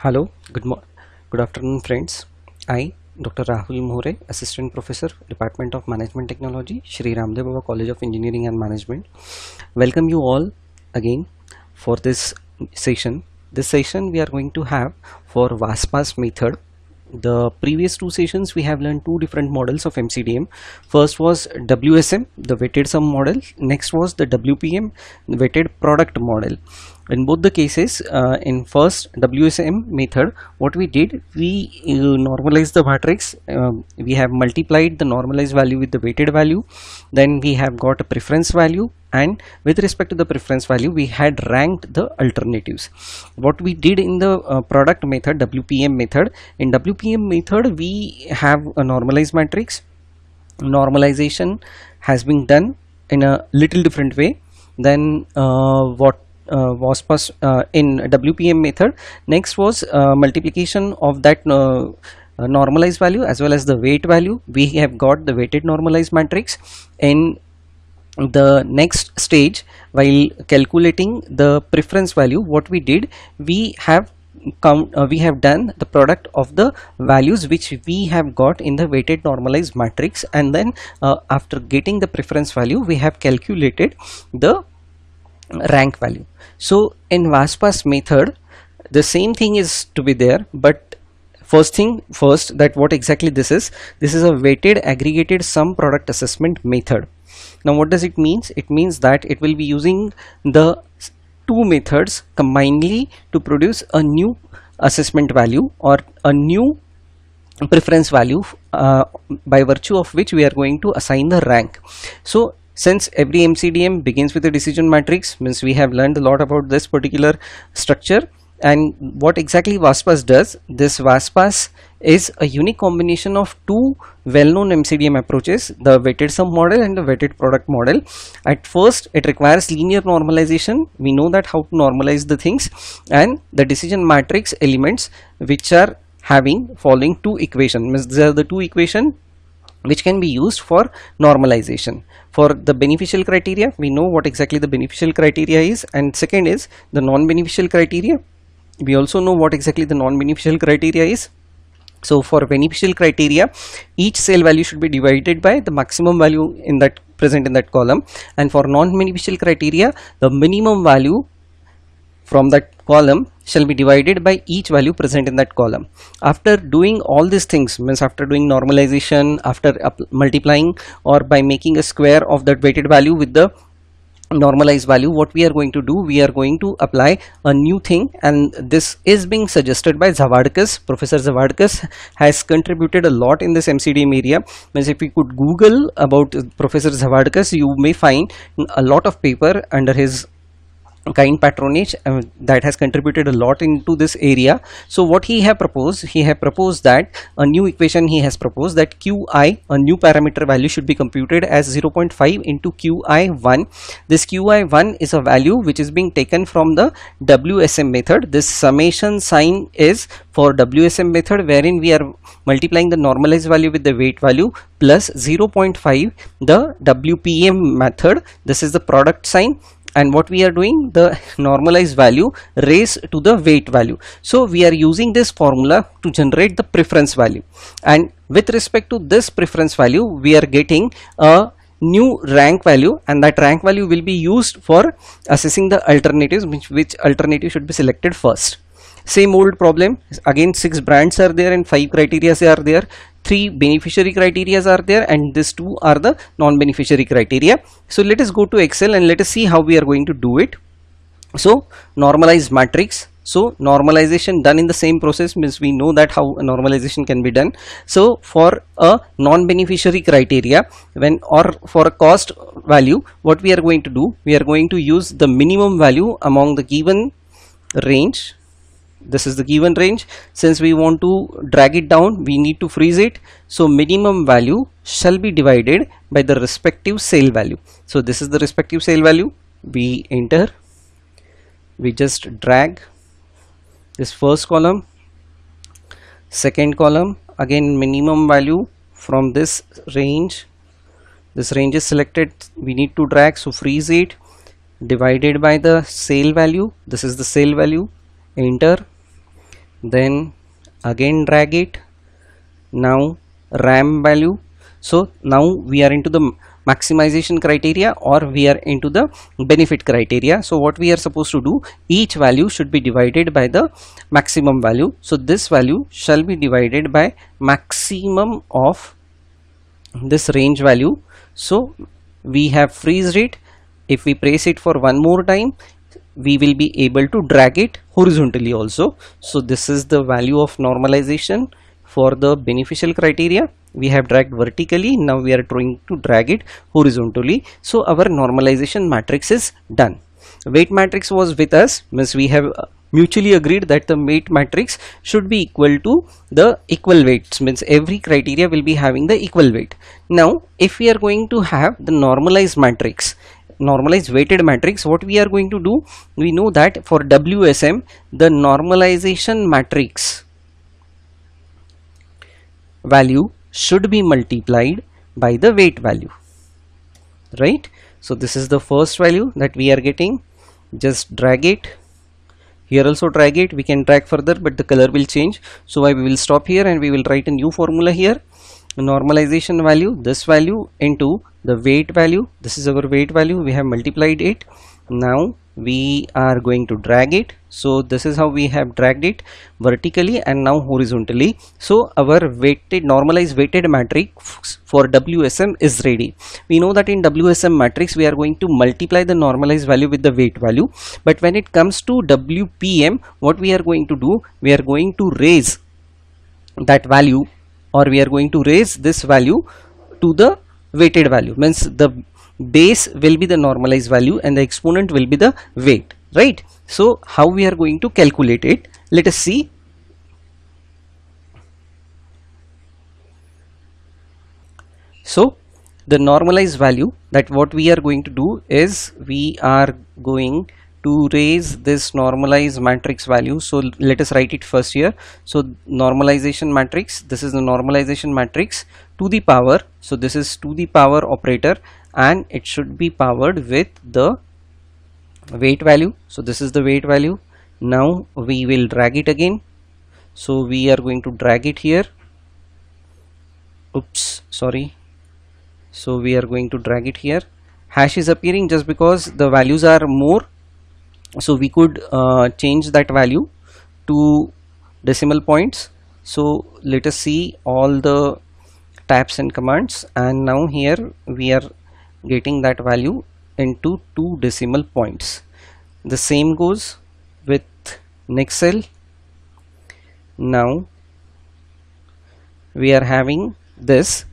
Hello, good afternoon, friends. I, Dr. Rahul More, Assistant Professor, Department of Management Technology, Shri Ramdev Baba College of Engineering and Management. Welcome you all again for this session. This session we are going to have for VASPAS method. The previous two sessions we have learned two different models of MCDM. First was WSM, the weighted sum model. Next was the WPM, the weighted product model. In both the cases, in first WSM method, what we did, we normalized the matrix. We have multiplied the normalized value with the weighted value. Then we have got a preference value, and with respect to the preference value, we had ranked the alternatives. What we did in the product method, WPM method, in WPM method we have a normalized matrix. Normalization has been done in a little different way than what was in WPM method. Next was multiplication of that normalized value as well as the weight value. We have got the weighted normalized matrix. In the next stage, while calculating the preference value, what we did, we have done the product of the values which we have got in the weighted normalized matrix, and then after getting the preference value, we have calculated the rank value. So in VASPAS method, the same thing is to be there, but first, that what exactly this is a weighted aggregated sum product assessment method. Now what does it mean? It means that it will be using the two methods combinedly to produce a new assessment value or a new preference value by virtue of which we are going to assign the rank. So since every MCDM begins with a decision matrix, means we have learned a lot about this particular structure. And what exactly VASPAS does, this VASPAS is a unique combination of two well-known MCDM approaches, the weighted sum model and the weighted product model. At first, it requires linear normalization. We know that how to normalize the things, and the decision matrix elements which are having following two equations. These are the two equations which can be used for normalization. For the beneficial criteria, we know what exactly the beneficial criteria is, and second is the non-beneficial criteria. We also know what exactly the non-beneficial criteria is. So for beneficial criteria, each cell value should be divided by the maximum value in that present in that column, and for non-beneficial criteria, the minimum value from that column shall be divided by each value present in that column. After doing all these things, means after doing normalization, after multiplying or by making a square of that weighted value with the normalized value, what we are going to do, we are going to apply a new thing, and this is being suggested by Zavadkis. Professor Zavadkis has contributed a lot in this MCDM area. Means if you could Google about Professor Zavadkis, you may find a lot of paper under his kind patronage that has contributed a lot into this area. So what he have proposed that a new equation he has proposed, that Qi, a new parameter value, should be computed as 0.5 into Qi1. This Qi1 is a value which is being taken from the WSM method. This summation sign is for WSM method, wherein we are multiplying the normalized value with the weight value plus 0.5 the WPM method. This is the product sign. And what we are doing, the normalized value raised to the weight value. So we are using this formula to generate the preference value, and with respect to this preference value, we are getting a new rank value, and that rank value will be used for assessing the alternatives, which alternative should be selected first. Same old problem again, 6 brands are there and 5 criteria are there, 3 beneficiary criteria are there, and these 2 are the non-beneficiary criteria. So let us go to Excel and let us see how we are going to do it. So normalized matrix. So normalization done in the same process, means we know that how a normalization can be done. So for a non-beneficiary criteria, when or for a cost value, what we are going to do, we are going to use the minimum value among the given range. This is the given range. Since we want to drag it down, we need to freeze it. So minimum value shall be divided by the respective sale value. So this is the respective sale value. We enter, we just drag this first column, second column, again minimum value from this range. This range is selected, we need to drag, so freeze it, divided by the sale value. This is the sale value. Enter. then again drag it. Now RAM value. So now we are into the maximization criteria, or we are into the benefit criteria. So what we are supposed to do, each value should be divided by the maximum value. So this value shall be divided by maximum of this range value. So we have freezed it. If we press it for one more time, we will be able to drag it horizontally also. So this is the value of normalization for the beneficial criteria. We have dragged vertically, now we are trying to drag it horizontally. So our normalization matrix is done. Weight matrix was with us, means we have mutually agreed that the weight matrix should be equal to the equal weights, means every criteria will be having the equal weight. Now if we are going to have the normalized matrix, normalized weighted matrix, what we are going to do, we know that for WSM the normalization matrix value should be multiplied by the weight value, right? So this is the first value that we are getting. Just drag it here, also drag it. We can drag further, but the color will change, so we will stop here and we will write a new formula here. Normalization value, this value into the weight value. This is our weight value, we have multiplied it. Now we are going to drag it. So this is how we have dragged it vertically and now horizontally. So our weighted, normalized weighted matrix for WSM is ready. We know that in WSM matrix we are going to multiply the normalized value with the weight value, but when it comes to WPM, what we are going to do, we are going to raise that value, or we are going to raise this value to the weighted value, means the base will be the normalized value and the exponent will be the weight, right? So how we are going to calculate it, let us see. So the normalized value, that what we are going to do is we are going to raise this normalized matrix value. So let us write it first here. So normalization matrix, this is the normalization matrix to the power, so this is to the power operator, and it should be powered with the weight value. So this is the weight value. Now we will drag it again. So we are going to drag it here. Oops, sorry. So we are going to drag it here. Hash is appearing just because the values are more, so we could change that value to decimal points. So let us see all the tabs and commands, and now here we are getting that value into 2 decimal points. The same goes with next cell. Now we are having this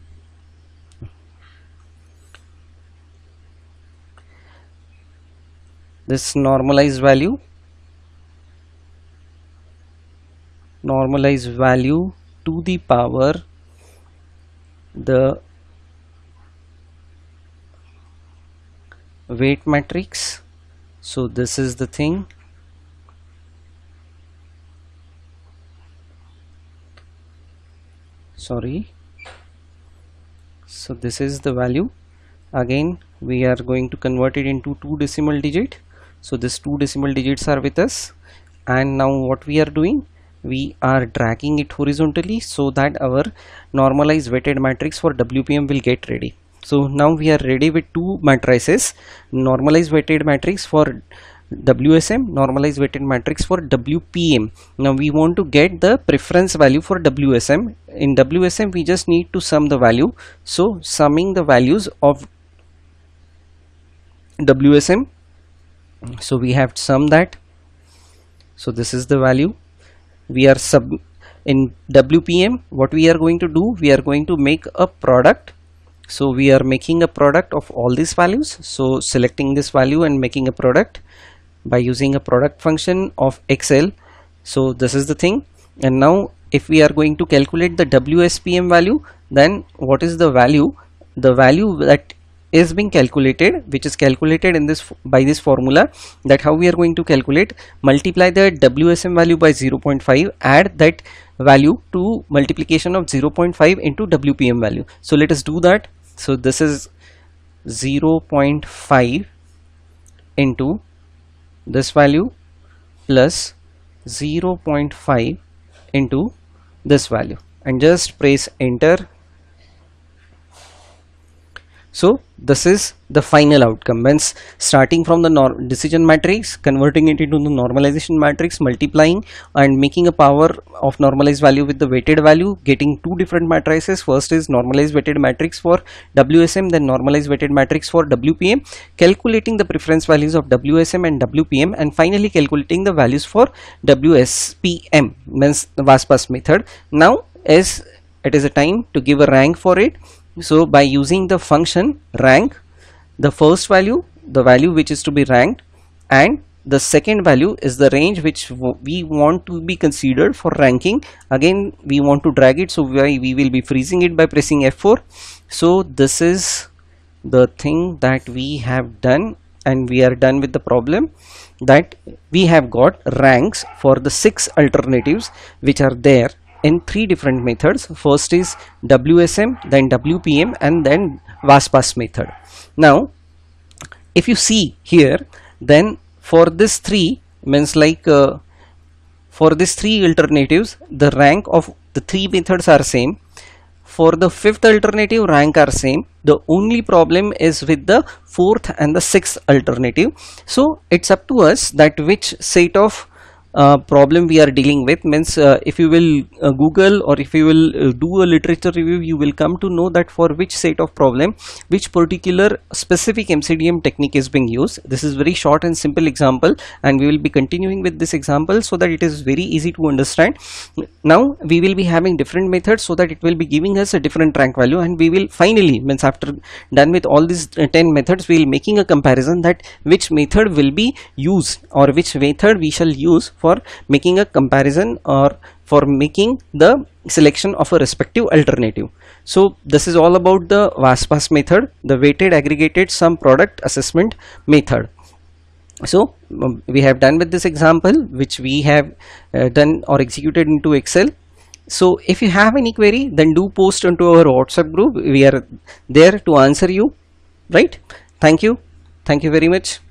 normalized value to the power the weight matrix. So this is the thing. Sorry. So this is the value. Again we are going to convert it into 2 decimal digit. So this 2 decimal digits are with us, and now what we are doing, we are dragging it horizontally so that our normalized weighted matrix for WPM will get ready. So now we are ready with 2 matrices, normalized weighted matrix for WSM, normalized weighted matrix for WPM. Now we want to get the preference value for WSM. In WSM we just need to sum the value. So summing the values of WSM, so we have summed that. So this is the value. We are in WPM, what we are going to do, we are going to make a product. So we are making a product of all these values. So selecting this value and making a product by using a product function of Excel. So this is the thing. And now if we are going to calculate the WSPM value, then what is the value? The value that is being calculated, which is calculated in this by this formula, that how we are going to calculate, multiply the WSM value by 0.5, add that value to multiplication of 0.5 into WPM value. So let us do that. So this is 0.5 into this value plus 0.5 into this value and just press enter. So this is the final outcome, means starting from the decision matrix, converting it into the normalization matrix, multiplying and making a power of normalized value with the weighted value, getting two different matrices. First is normalized weighted matrix for WSM, then normalized weighted matrix for WPM, calculating the preference values of WSM and WPM, and finally calculating the values for WSPM, means the VASPAS method. Now as it is a time to give a rank for it. So by using the function rank, the first value, the value which is to be ranked, and the second value is the range which we want to be considered for ranking. Again we want to drag it, so we will be freezing it by pressing F4. So this is the thing that we have done, and we are done with the problem, that we have got ranks for the 6 alternatives which are there in 3 different methods. First is WSM, then WPM, and then VASPAS method. Now if you see here, then for this 3 means like for these 3 alternatives, the rank of the 3 methods are same. For the 5th alternative, rank are same. The only problem is with the 4th and the 6th alternative. So it's up to us that which set of problem we are dealing with. Means if you will Google, or if you will do a literature review, you will come to know that for which set of problem which particular specific MCDM technique is being used. This is very short and simple example, and we will be continuing with this example so that it is very easy to understand. Now we will be having different methods so that it will be giving us a different rank value, and we will finally, means after done with all these 10 methods, we will making a comparison that which method will be used, or which method we shall use for making a comparison, or for making the selection of a respective alternative. So this is all about the VASPAS method, the weighted aggregated sum product assessment method. So we have done with this example, which we have done or executed into Excel. So if you have any query, then do post onto our WhatsApp group. We are there to answer you, right? Thank you very much.